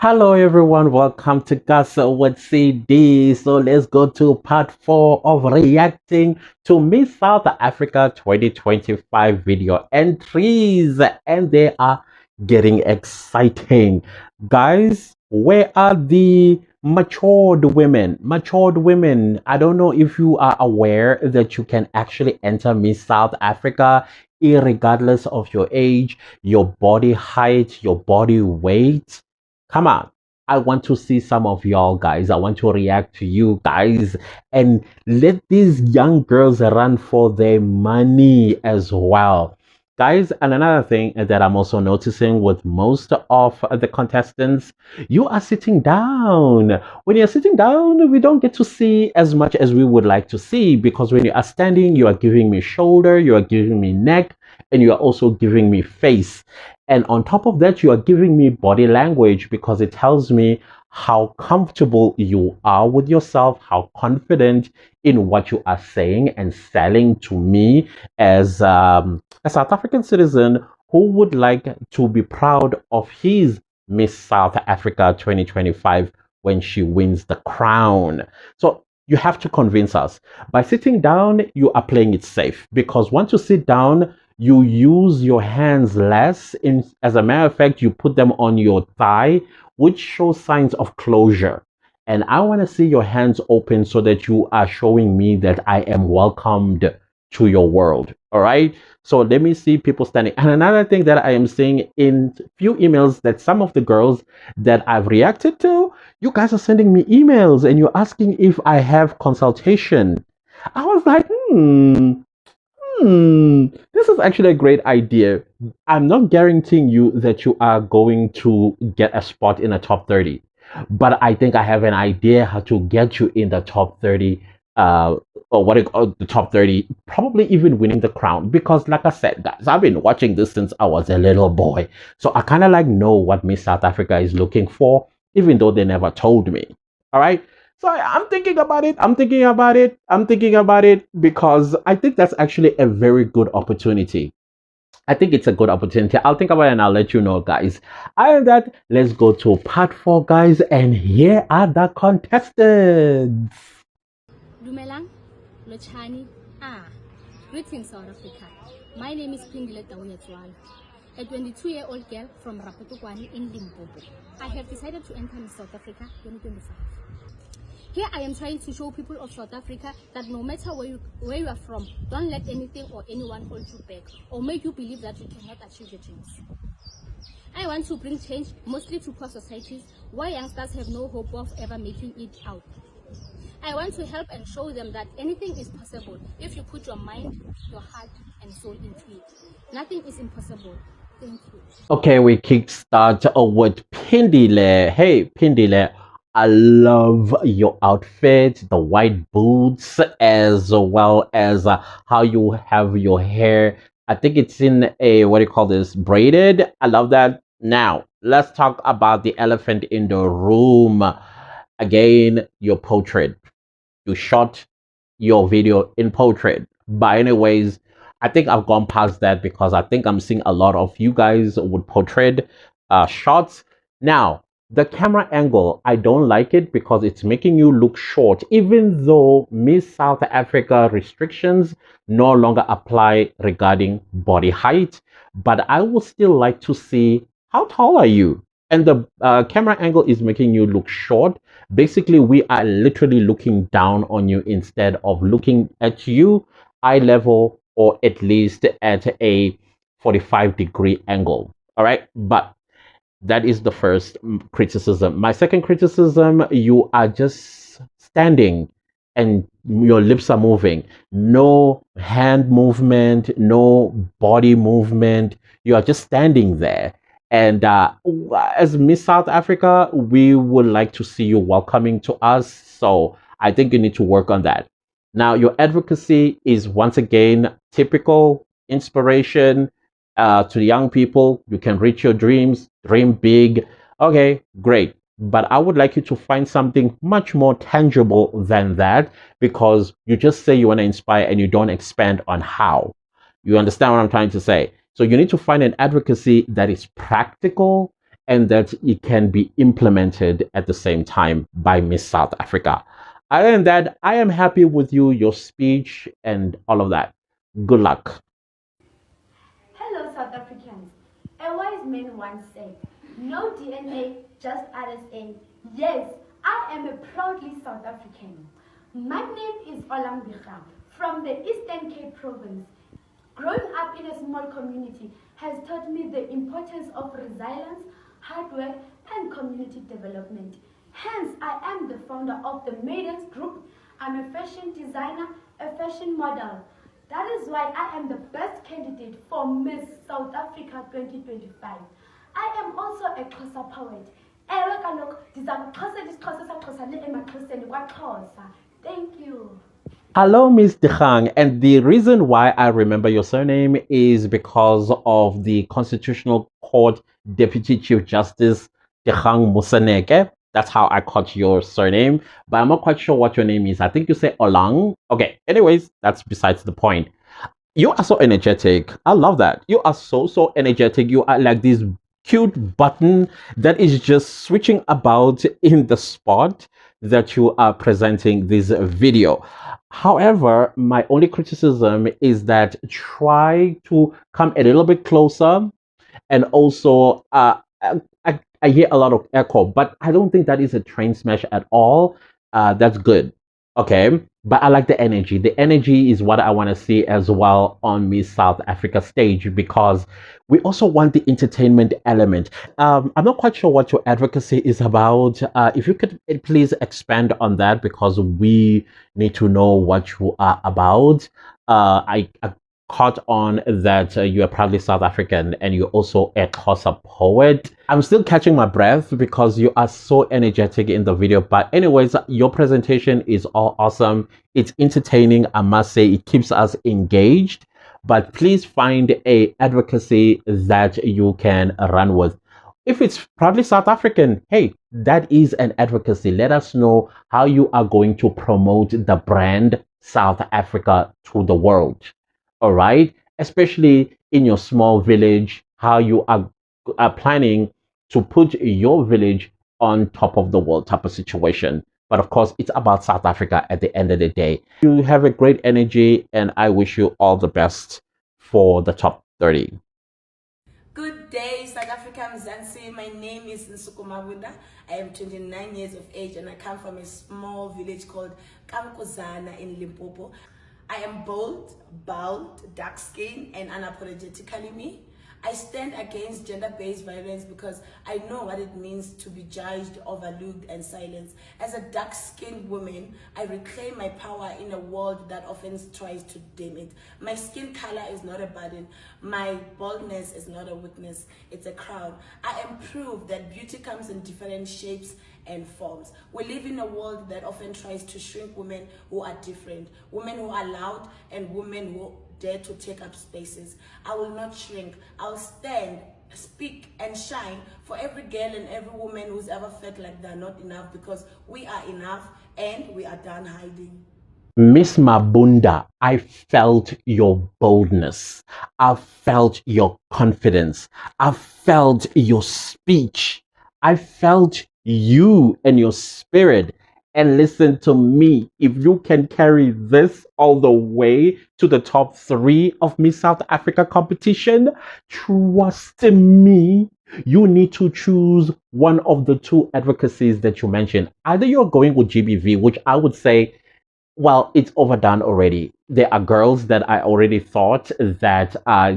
Hello everyone, welcome to Gossip with CD. So let's go to part 4 of reacting to Miss South Africa 2025 video entries, and they are getting exciting. Guys, where are the matured women? Matured women, I don't know if you are aware that you can actually enter Miss South Africa irregardless of your age, your body height, your body weight. Come on. I want to see some of y'all guys. I want to react to you guys and let these young girls run for their money as well. Guys, and another thing that I'm also noticing with most of the contestants, you are sitting down. When you're sitting down, we don't get to see as much as we would like to see, because when you are standing, you are giving me shoulder, you are giving me neck, and you are also giving me face. And on top of that, you are giving me body language, because it tells me how comfortable you are with yourself, how confident in what you are saying and selling to me as a South African citizen who would like to be proud of his Miss South Africa 2025 when she wins the crown. So you have to convince us. By sitting down, you are playing it safe, because once you sit down, you use your hands less. As a matter of fact, you put them on your thigh, which shows signs of closure. And I want to see your hands open so that you are showing me that I am welcomed to your world. All right. So let me see people standing. And another thing that I am seeing in few emails, that some of the girls that I've reacted to, you guys are sending me emails and you're asking if I have consultation. I was like, this is actually a great idea. I'm not guaranteeing you that you are going to get a spot in the top 30, but I think I have an idea how to get you in the top 30, or what the top 30, probably even winning the crown. Because, like I said, guys, I've been watching this since I was a little boy. So I kind of like know what Miss South Africa is looking for, even though they never told me. All right. So I'm thinking about it. I'm thinking about it. I'm thinking about it, because I think that's actually a very good opportunity. I think it's a good opportunity. I'll think about it and I'll let you know, guys. Other than that, let's go to part 4, guys. And here are the contestants. Dumelang, Lochani. Greetings, South Africa. My name is Pindile Tawuyatswala, a 22-year-old girl from Rapotokwani in Limpopo. I have decided to enter Miss South Africa 2025. Here I am trying to show people of South Africa that no matter where you are from, don't let anything or anyone hold you back or make you believe that you cannot achieve your dreams. I want to bring change, mostly to poor societies where youngsters have no hope of ever making it out. I want to help and show them that anything is possible if you put your mind, your heart, and soul into it. Nothing is impossible. Thank you. Okay, we kickstart with Pindile. Hey, Pindile, I love your outfit, the white boots, as well as how you have your hair. I think it's in a, what do you call this, braided. I love that. Now, let's talk about the elephant in the room. Again, your portrait. You shot your video in portrait. But anyways, I think I've gone past that, because I think I'm seeing a lot of you guys with portrait shots. Now, the camera angle, I don't like it, because it's making you look short, even though Miss South Africa restrictions no longer apply regarding body height. But I would still like to see, how tall are you? And the camera angle is making you look short. Basically, we are literally looking down on you instead of looking at you eye level, or at least at a 45-degree angle. All right. But that is the first criticism. My second criticism, you are just standing and your lips are moving. No hand movement, no body movement. You are just standing there. And as Miss South Africa, we would like to see you welcoming to us. So I think you need to work on that. Now, your advocacy is once again typical inspiration to young people. You can reach your dreams, dream big. Okay, great. But I would like you to find something much more tangible than that, because you just say you want to inspire and you don't expand on how. You understand what I'm trying to say? So you need to find an advocacy that is practical and that it can be implemented at the same time by Miss South Africa. Other than that, I am happy with you, your speech, and all of that. Good luck. Hello, South Africans. A wise man once said, no DNA, just RSA. Yes, I am a proudly South African. My name is Olambika from the Eastern Cape province. Growing up in a small community has taught me the importance of resilience, hard work, and community development. Hence, I am the founder of the Maidens Group. I'm a fashion designer, a fashion model. That is why I am the best candidate for Miss South Africa 2025. I am also a Xhosa poet. Ewe kaloku ndiza kuxhosa isiXhosa saXhosa le emaXhoseni kwaXhosa. Thank you. Hello, Miss Dechang. And the reason why I remember your surname is because of the Constitutional Court Deputy Chief Justice Dechang Musaneke. That's how I caught your surname, but I'm not quite sure what your name is. I think you say Olang. Okay, anyways, that's besides the point. You are so energetic. I love that. You are so energetic. You are like this cute button that is just switching about in the spot that you are presenting this video. However, my only criticism is that try to come a little bit closer, and also I hear a lot of echo, but I don't think that is a train smash at all. That's good. Okay, but I like the energy. The energy is what I want to see as well on Miss South Africa stage, because we also want the entertainment element. I'm not quite sure what your advocacy is about. If you could please expand on that, because we need to know what you are about. I caught on that you are proudly South African and you're also a Xhosa poet. I'm still catching my breath because you are so energetic in the video. But anyways, your presentation is all awesome. It's entertaining. I must say it keeps us engaged. But please find a advocacy that you can run with. If it's proudly South African, hey, that is an advocacy. Let us know how you are going to promote the brand South Africa to the world. All right, especially in your small village, how you are planning to put your village on top of the world type of situation. But of course, it's about South Africa at the end of the day. You have a great energy, and I wish you all the best for the top 30. Good day, South Africans. My name is Nsukuma Bunda. I am 29 years of age and I come from a small village called Kamkozana in Limpopo. I am bold, bald, dark-skinned, and unapologetically me. I stand against gender-based violence because I know what it means to be judged, overlooked, and silenced. As a dark-skinned woman, I reclaim my power in a world that often tries to dim it. My skin color is not a burden. My baldness is not a weakness. It's a crown. I am proof that beauty comes in different shapes and forms. We live in a world that often tries to shrink women who are different, women who are loud, and women who dare to take up spaces. I will not shrink. I'll stand, speak, and shine for every girl and every woman who's ever felt like they're not enough, because we are enough and we are done hiding. Miss Mabunda, I felt your boldness. I felt your confidence. I felt your speech. I felt you and your spirit. And listen to me, if you can carry this all the way to the top 3 of Miss South Africa competition, trust me, you need to choose one of the 2 advocacies that you mentioned. Either you're going with GBV, which I would say, well, it's overdone already. There are girls that I already thought that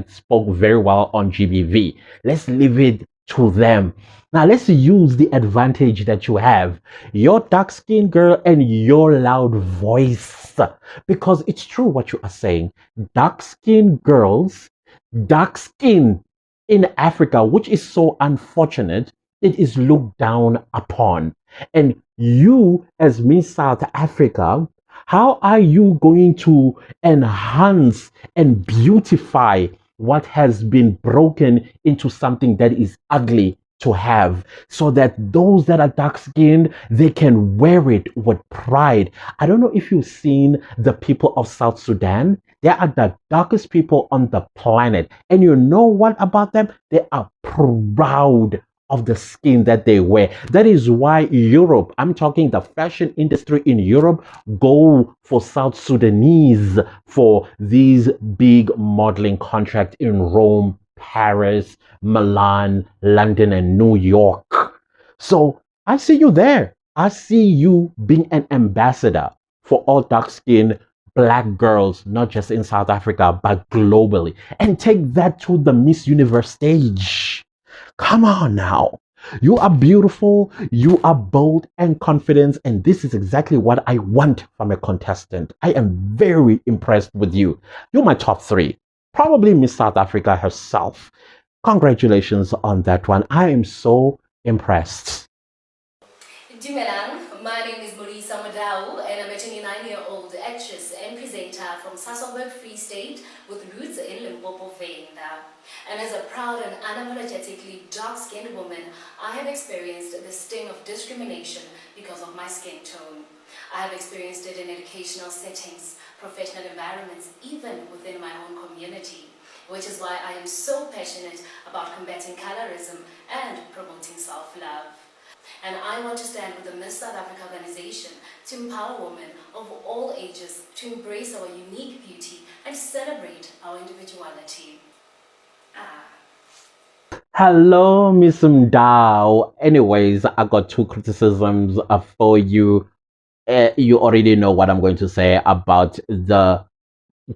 spoke very well on GBV. Let's leave it to them. Now let's use the advantage that you have, your dark-skinned girl and your loud voice, because it's true what you are saying. Dark-skinned girls, dark skin in Africa, which is so unfortunate, it is looked down upon. And you, as Miss South Africa, how are you going to enhance and beautify what has been broken into something that is ugly to have, so that those that are dark skinned, they can wear it with pride? I don't know if you've seen the people of South Sudan. They are the darkest people on the planet. And you know what about them? They are proud of the skin that they wear. That is why Europe, I'm talking the fashion industry in Europe, go for South Sudanese for these big modeling contracts in Rome, Paris, Milan, London, and New York. So I see you there. I see you being an ambassador for all dark skinned black girls, not just in South Africa, but globally. And take that to the Miss Universe stage. Come on now. You are beautiful, you are bold and confident, and this is exactly what I want from a contestant. I am very impressed with you. You're my top three. Probably Miss South Africa herself. Congratulations on that one. I am so impressed. Dumelang, my name is Marisa Madau and I'm a 29-year-old actress and presenter from Sasolburg, Free State with roots in Limpopo, Venda. And as a proud and unapologetically dark-skinned woman, I have experienced the sting of discrimination because of my skin tone. I have experienced it in educational settings, professional environments, even within my own community, which is why I am so passionate about combating colorism and promoting self-love. And I want to stand with the Miss South Africa organization to empower women of all ages to embrace our unique beauty and celebrate our individuality. Hello, Miss Mdao. Anyways, I got two criticisms for you. You already know what I'm going to say about the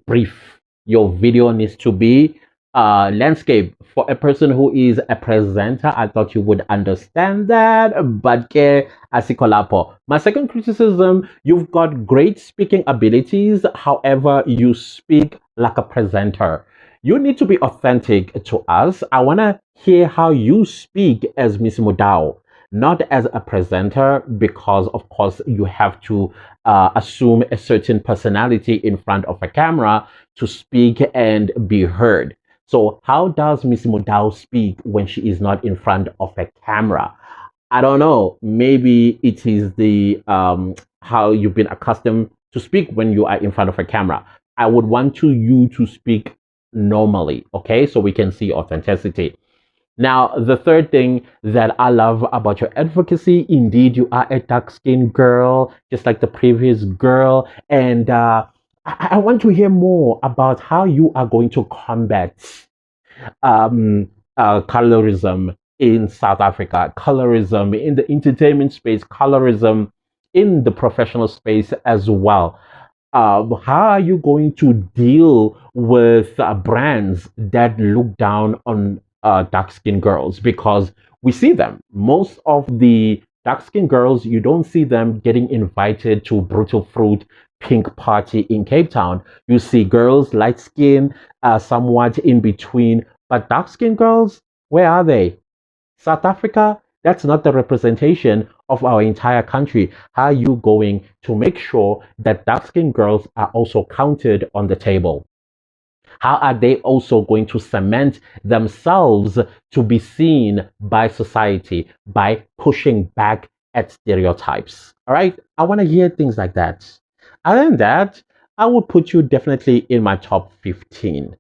brief. Your video needs to be landscape. For a person who is a presenter, I thought you would understand that, but asikolapo. My second criticism, you've got great speaking abilities, however you speak like a presenter. You need to be authentic to us. I want to hear how you speak as Miss Mudao, not as a presenter, because of course you have to assume a certain personality in front of a camera to speak and be heard. So how does Miss Mudao speak when she is not in front of a camera? I don't know. Maybe it is the how you've been accustomed to speak when you are in front of a camera. I would want you to speak normally, okay? So we can see authenticity. Now, the third thing that I love about your advocacy, indeed, you are a dark-skinned girl, just like the previous girl. And I want to hear more about how you are going to combat colorism in South Africa, colorism in the entertainment space, colorism in the professional space as well. How are you going to deal with brands that look down on dark-skinned girls? Because we see them. Most of the dark-skinned girls, you don't see them getting invited to Brutal Fruit Pink Party in Cape Town. You see girls, light skin, somewhat in between. But dark-skinned girls, where are they? South Africa, that's not the representation of our entire country. How are you going to make sure that dark-skinned girls are also counted on the table? How are they also going to cement themselves to be seen by society by pushing back at stereotypes? All right, I want to hear things like that. Other than that, I would put you definitely in my top 15.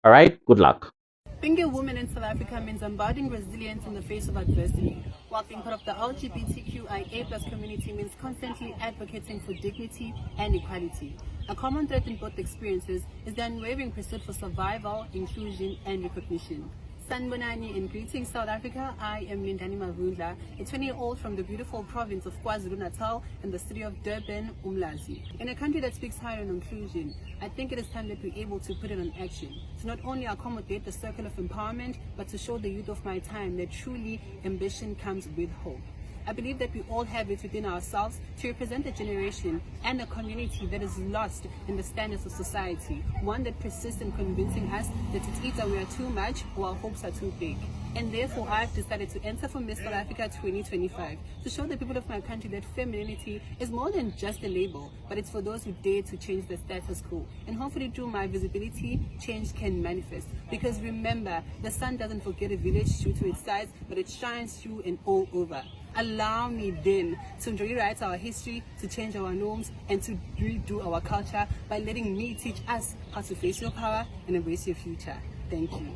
All right, good luck. Being a woman in South Africa means embodying resilience in the face of adversity, while being part of the LGBTQIA+ community means constantly advocating for dignity and equality. A common thread in both experiences is the unwavering pursuit for survival, inclusion, and recognition. Sanbonani and greetings South Africa. I am Lindani Mavundla, a 20-year-old from the beautiful province of KwaZulu-Natal and the city of Durban, Umlazi. In a country that speaks high on inclusion, I think it is time that we're able to put it on action, to not only accommodate the circle of empowerment, but to show the youth of my time that truly ambition comes with hope. I believe that we all have it within ourselves to represent a generation and a community that is lost in the standards of society, one that persists in convincing us that it's either we are too much or our hopes are too big. And therefore, I've decided to enter for Miss South Africa 2025 to show the people of my country that femininity is more than just a label, but it's for those who dare to change the status quo. And hopefully through my visibility, change can manifest. Because remember, the sun doesn't forget a village due to its size, but it shines through and all over. Allow me then to rewrite our history, to change our norms, and to redo our culture by letting me teach us how to face your power and embrace your future. Thank you.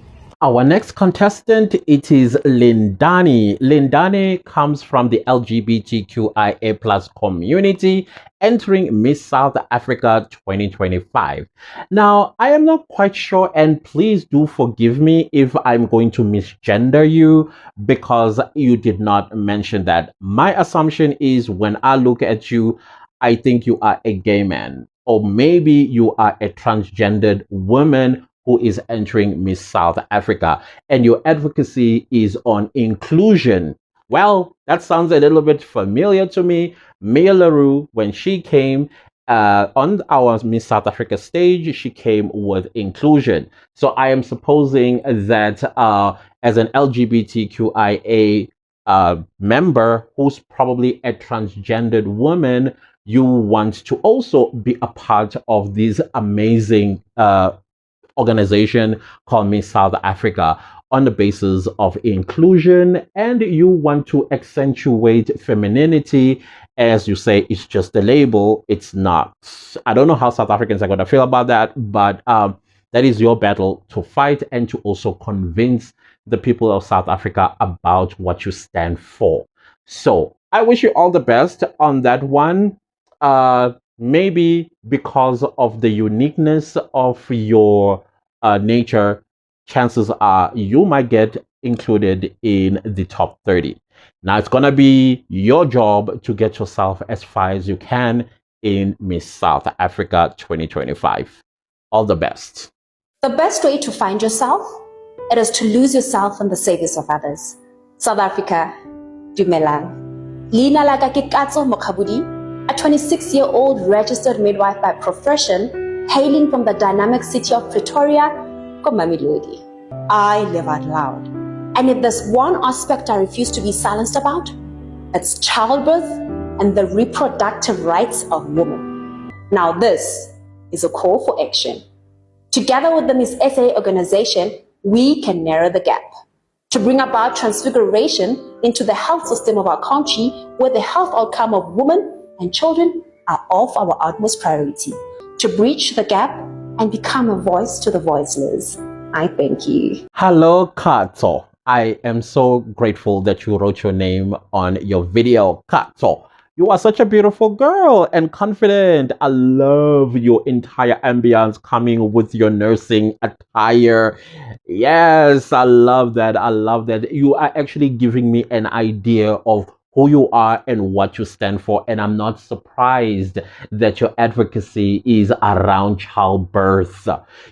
Our next contestant, it is Lindani. Lindani comes from the LGBTQIA plus community, entering Miss South Africa 2025. Now, I am not quite sure, and please do forgive me if I'm going to misgender you because you did not mention that. My assumption is when I look at you, I think you are a gay man, or maybe you are a transgendered woman who is entering Miss South Africa, and your advocacy is on inclusion. Well, that sounds a little bit familiar to me. Mia LaRue, when she came on our Miss South Africa stage, she came with inclusion. So I am supposing that as an LGBTQIA member who's probably a transgendered woman, you want to also be a part of this amazing organization called Miss South Africa on the basis of inclusion, and you want to accentuate femininity. As you say, it's just a label. It's not. I don't know how South Africans are going to feel about that, but that is your battle to fight and to also convince the people of South Africa about what you stand for. So I wish you all the best on that one. Maybe because of the uniqueness of your nature, chances are you might get included in the top 30. Now it's going to be your job to get yourself as far as you can in Miss South Africa 2025. All the best. The best way to find yourself, it is to lose yourself in the service of others. South Africa, dumelang. Leina la ka ke Katso Mokhabudi, a 26-year-old registered midwife by profession, hailing from the dynamic city of Pretoria, Komamilodi. I live out loud. And if there's one aspect I refuse to be silenced about, it's childbirth and the reproductive rights of women. Now this is a call for action. Together with the Miss SA organization, we can narrow the gap to bring about transfiguration into the health system of our country, where the health outcome of women and children are of our utmost priority, to breach the gap and become a voice to the voiceless. I thank you. Hello, Kato. I am so grateful that you wrote your name on your video, Kato. You are such a beautiful girl and confident. I love your entire ambience coming with your nursing attire. Yes, I love that. I love that. You are actually giving me an idea of who you are and what you stand for. And I'm not surprised that your advocacy is around childbirth.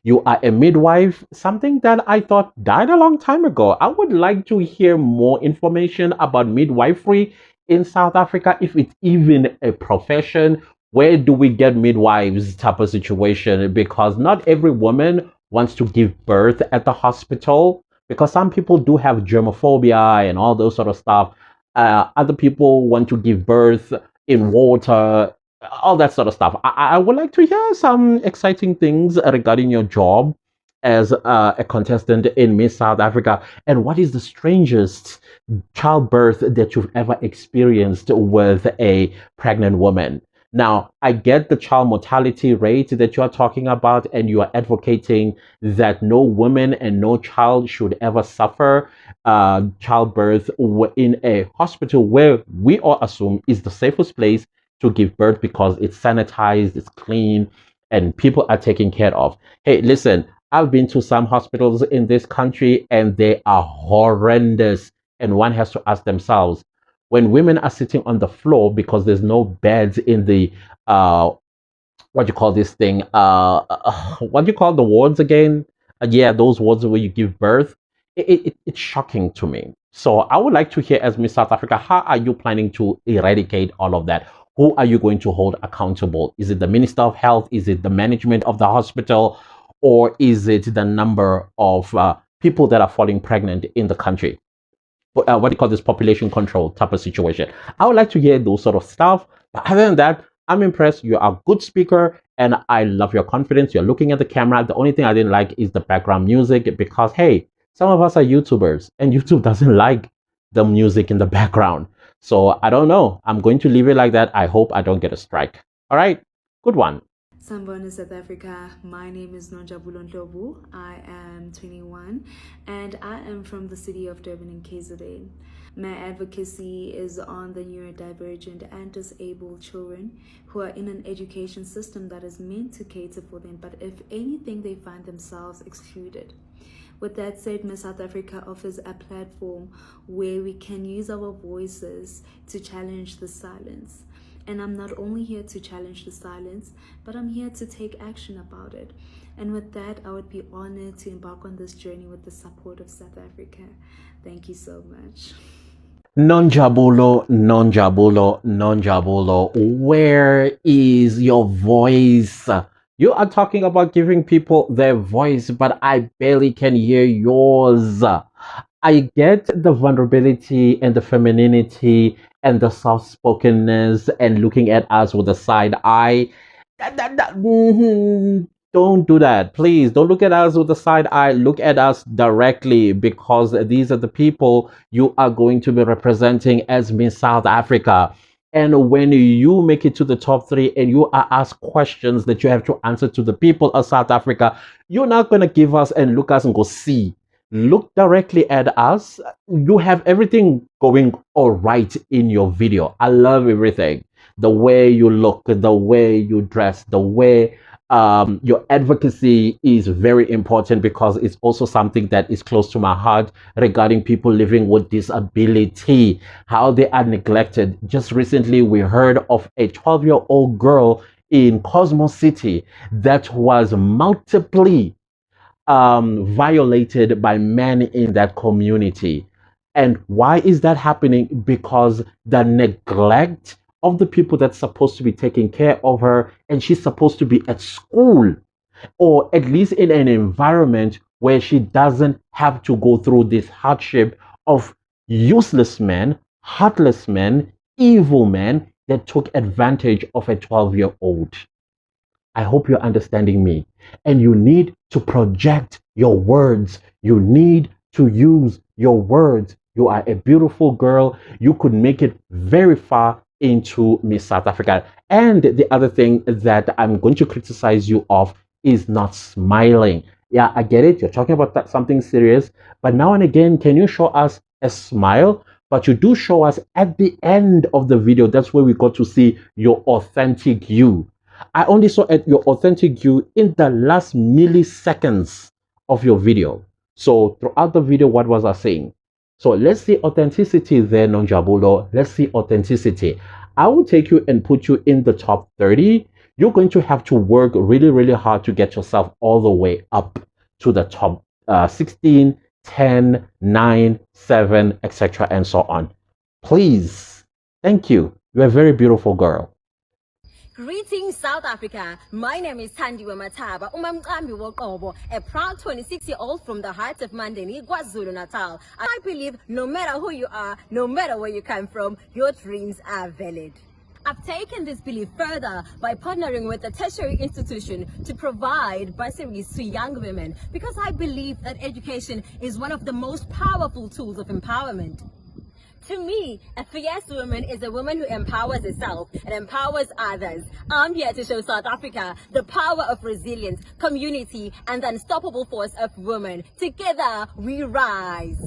You are a midwife, something that I thought died a long time ago. I would like to hear more information about midwifery in South Africa, if it's even a profession. Where do we get midwives type of situation? Because not every woman wants to give birth at the hospital, because some people do have germophobia and all those sort of stuff. Other people want to give birth in water, all that sort of stuff. I would like to hear some exciting things regarding your job as a contestant in Miss South Africa. And what is the strangest childbirth that you've ever experienced with a pregnant woman? Now, I get the child mortality rate that you are talking about, and you are advocating that no woman and no child should ever suffer childbirth in a hospital where we all assume is the safest place to give birth because it's sanitized, it's clean, and people are taken care of. Hey, listen, I've been to some hospitals in this country and they are horrendous. And one has to ask themselves, when women are sitting on the floor because there's no beds in the what do you call this thing? What do you call the wards again? Yeah, those wards where you give birth. It's shocking to me. So I would like to hear, as Miss South Africa, how are you planning to eradicate all of that? Who are you going to hold accountable? Is it the Minister of Health? Is it the management of the hospital? Or is it the number of people that are falling pregnant in the country? What do you call this, population control type of situation? I would like to hear those sort of stuff. But other than that, I'm impressed. You're a good speaker and I love your confidence. You're looking at the camera. The only thing I didn't like is the background music, because, hey, some of us are YouTubers and YouTube doesn't like the music in the background. So I don't know. I'm going to leave it like that. I hope I don't get a strike. All right. Good one. Sanibona, South Africa. My name is Nonjabulo Ndlovu. I am 21 and I am from the city of Durban in KZN. My advocacy is on the neurodivergent and disabled children who are in an education system that is meant to cater for them, but if anything, they find themselves excluded. With that said, Miss South Africa offers a platform where we can use our voices to challenge the silence. And I'm not only here to challenge the silence, but I'm here to take action about it. And with that, I would be honored to embark on this journey with the support of South Africa. Thank you so much. Nonjabulo, Nonjabulo, Nonjabulo, where is your voice? You are talking about giving people their voice, but I barely can hear yours. I get the vulnerability and the femininity and the soft spokenness and looking at us with a side eye. Don't do that. Please don't look at us with a side eye. Look at us directly because these are the people you are going to be representing as Miss South Africa. And when you make it to the top three and you are asked questions that you have to answer to the people of South Africa, you're not going to give us and look us and go see. Look directly at us. You have everything going all right in your video. I love everything. The way you look, the way you dress, the way your advocacy is very important because it's also something that is close to my heart regarding people living with disability, how they are neglected. Just recently, we heard of a 12-year-old girl in Cosmos City that was multiply violated by men in that community. And why is that happening? Because the neglect of the people that's supposed to be taking care of her, and she's supposed to be at school or at least in an environment where she doesn't have to go through this hardship of useless men, heartless men, evil men that took advantage of a 12-year-old. I hope you're understanding me. And you need to project your words. You need to use your words. You are a beautiful girl. You could make it very far into Miss South Africa. And the other thing that I'm going to criticize you of is not smiling. Yeah, I get it. You're talking about something serious. But now and again, can you show us a smile? But you do show us at the end of the video. That's where we got to see your authentic you. I only saw your authentic you in the last milliseconds of your video. So throughout the video, what was I saying? So let's see authenticity there, Nonjabulo. Let's see authenticity. I will take you and put you in the top 30. You're going to have to work really, really hard to get yourself all the way up to the top 16, 10, 9, 7, etc. and so on. Please. Thank you. You're a very beautiful girl. Greetings, South Africa. My name is Thandiwe Mataba, Umamqambi Woqobo, a proud 26-year-old from the heart of Mandeni, KwaZulu-Natal. I believe no matter who you are, no matter where you come from, your dreams are valid. I've taken this belief further by partnering with a tertiary institution to provide bursaries to young women because I believe that education is one of the most powerful tools of empowerment. To me, a fierce woman is a woman who empowers herself and empowers others. I'm here to show South Africa the power of resilience, community, and the unstoppable force of women. Together, we rise.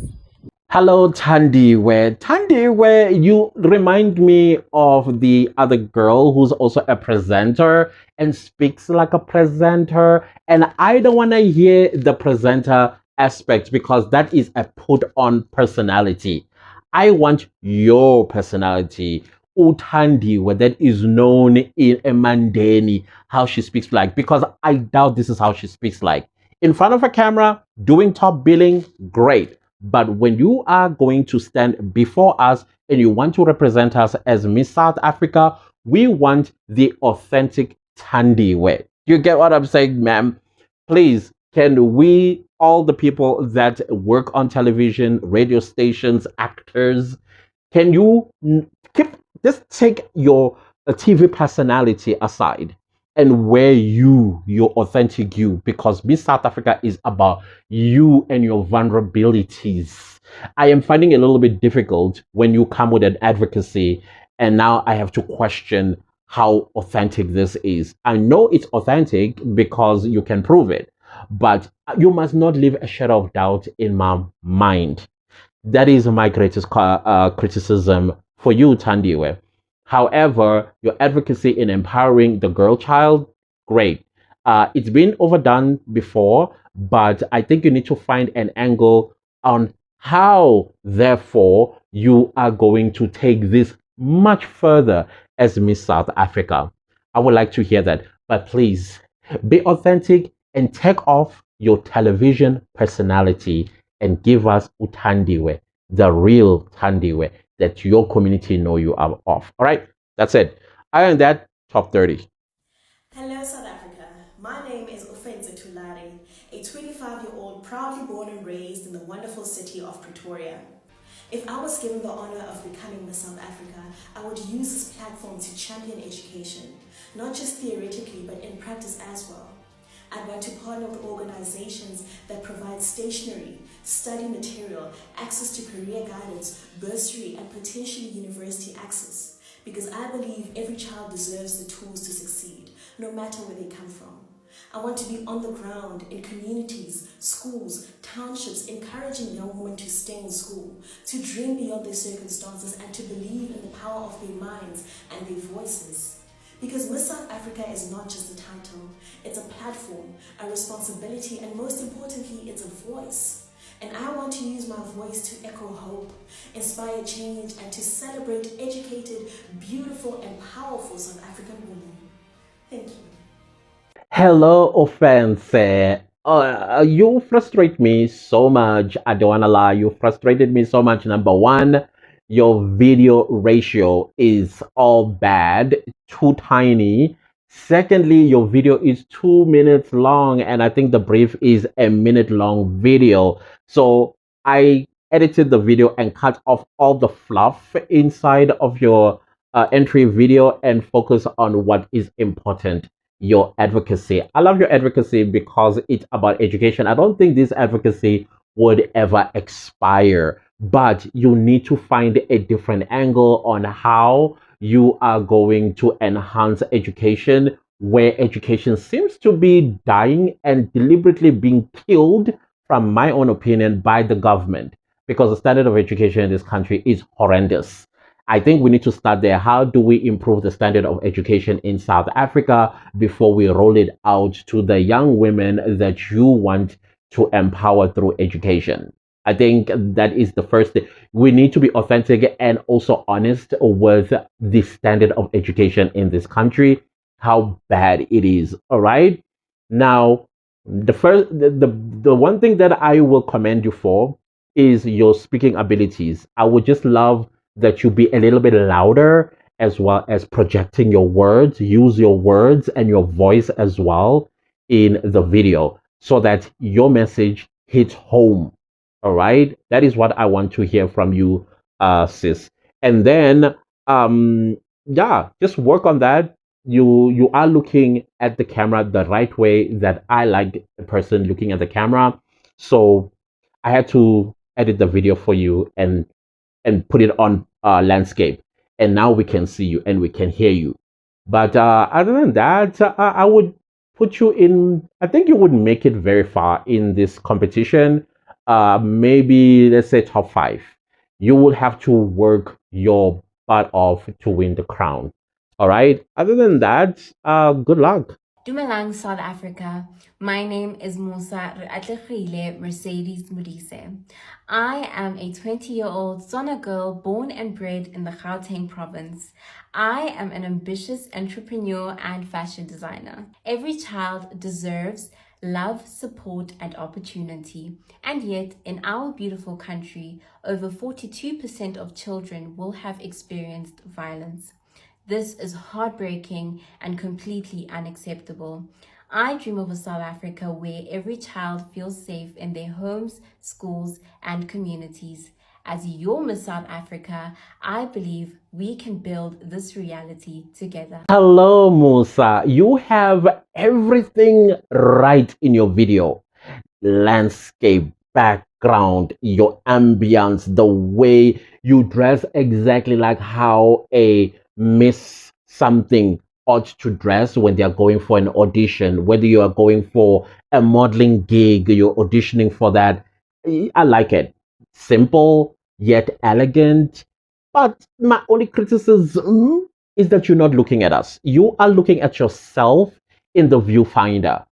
Hello, Thandiwe. Thandiwe, you remind me of the other girl who's also a presenter and speaks like a presenter. And I don't want to hear the presenter aspect because that is a put on personality. I want your personality, Uthandiwe, that is known in Mandeni, how she speaks like, because I doubt this is how she speaks like. In front of a camera, doing top billing, great. But when you are going to stand before us and you want to represent us as Miss South Africa, we want the authentic Thandiwe. You get what I'm saying, ma'am? Please, can we, all the people that work on television, radio stations, actors, can you just take your TV personality aside and wear your authentic you, because Miss South Africa is about you and your vulnerabilities. I am finding it a little bit difficult when you come with an advocacy and now I have to question how authentic this is. I know it's authentic because you can prove it, but you must not leave a shadow of doubt in my mind. That is my greatest criticism for you, Tandiwe. However, your advocacy in empowering the girl child, great. It's been overdone before, but I think you need to find an angle on how, therefore, you are going to take this much further as Miss South Africa. I would like to hear that. But please be authentic and take off your television personality and give us Utandiwe, the real Tandiwe that your community know you are of. All right, that's it. Other than that, top 30. Hello, South Africa. My name is Ofenza Tulare, a 25-year-old proudly born and raised in the wonderful city of Pretoria. If I was given the honor of becoming Miss South Africa, I would use this platform to champion education, not just theoretically, but in practice as well. I'd want to partner with organizations that provide stationery, study material, access to career guidance, bursary, and potentially university access. Because I believe every child deserves the tools to succeed, no matter where they come from. I want to be on the ground in communities, schools, townships, encouraging young women to stay in school, to dream beyond their circumstances, and to believe in the power of their minds and their voices. Because Miss South Africa is not just a title, it's a platform, a responsibility, and most importantly, it's a voice. And I want to use my voice to echo hope, inspire change, and to celebrate educated, beautiful, and powerful South African women. Thank you. Hello, offense. You frustrate me so much. I don't wanna lie. You frustrated me so much. Number one, your video ratio is all bad, too tiny. Secondly, your video is 2 minutes long, and I think the brief is a minute long video. So I edited the video and cut off all the fluff inside of your entry video and focus on what is important, your advocacy. I love your advocacy because it's about education. I don't think this advocacy would ever expire, but you need to find a different angle on how you are going to enhance education where education seems to be dying and deliberately being killed, from my own opinion, by the government, because the standard of education in this country is horrendous. I think we need to start there. How do we improve the standard of education in South Africa before we roll it out to the young women that you want to empower through education? I think that is the first thing. We need to be authentic and also honest with the standard of education in this country, how bad it is. All right. Now, the one thing that I will commend you for is your speaking abilities. I would just love that you be a little bit louder, as well as projecting your words, use your words and your voice as well in the video so that your message hits home. All right, that is what I want to hear from you, sis. And then yeah, just work on that. You are looking at the camera the right way that I like the person looking at the camera. So I had to edit the video for you and put it on landscape, and now we can see you and we can hear you. But other than that, I would put you in, I think you would make it very far in this competition. Maybe let's say top 5. You will have to work your butt off to win the crown. All right, other than that, good luck. Dumelang, South Africa. My name is Musa Reatlegile Mercedes Modise. I am a 20-year-old Tswana girl born and bred in the Gauteng province. I am an ambitious entrepreneur and fashion designer. Every child deserves love, support, and opportunity. And yet, in our beautiful country, over 42% of children will have experienced violence. This is heartbreaking and completely unacceptable. I dream of a South Africa where every child feels safe in their homes, schools, and communities. As your Miss South Africa, I believe we can build this reality together. Hello, Musa. You have everything right in your video. Landscape, background, your ambience, the way you dress, exactly like how a Miss something ought to dress when they are going for an audition, whether you are going for a modeling gig, you're auditioning for that. I like it. Simple yet elegant. But my only criticism is that you're not looking at us. You are looking at yourself in the viewfinder.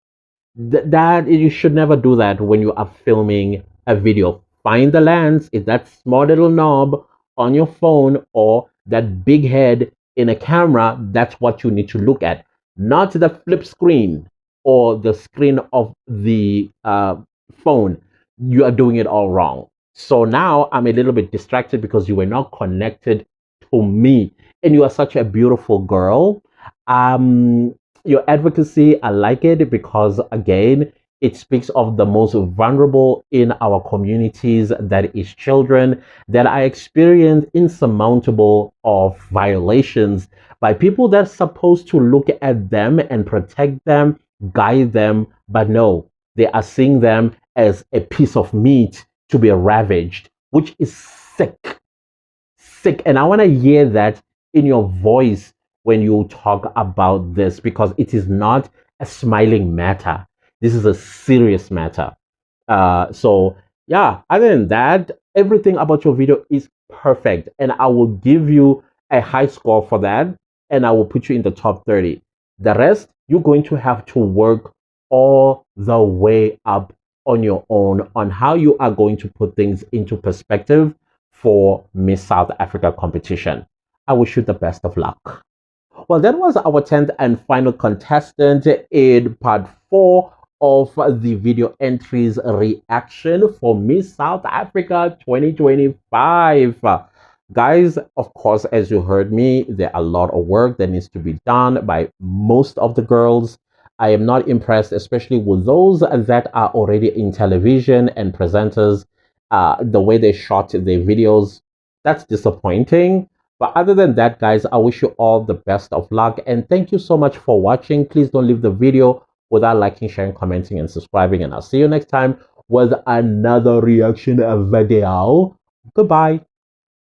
That you should never do that when you are filming a video. Find the lens, is that small little knob on your phone or that big head in a camera. That's what you need to look at, not the flip screen or the screen of the phone. You are doing it all wrong. So now I'm a little bit distracted because you were not connected to me, and you are such a beautiful girl. um your advocacy, I like it because, again, it speaks of the most vulnerable in our communities, that is children, that are experiencing insurmountable of violations by people that are supposed to look at them and protect them, guide them, but no, they are seeing them as a piece of meat to be ravaged, which is sick. Sick. And I want to hear that in your voice when you talk about this, because it is not a smiling matter. This is a serious matter. So yeah, other than that, everything about your video is perfect, and I will give you a high score for that, and I will put you in the top 30. The rest, you're going to have to work all the way up on your own on how you are going to put things into perspective for Miss South Africa competition. I wish you the best of luck. Well, that was our 10th and final contestant in part 4 of the video entries reaction for Miss South Africa 2025. Guys, of course, as you heard me, there are a lot of work that needs to be done by most of the girls. I am not impressed, especially with those that are already in television and presenters. The way they shot their videos, that's disappointing. But other than that, guys, I wish you all the best of luck. And thank you so much for watching. Please don't leave the video without liking, sharing, commenting, and subscribing. And I'll see you next time with another reaction video. Goodbye.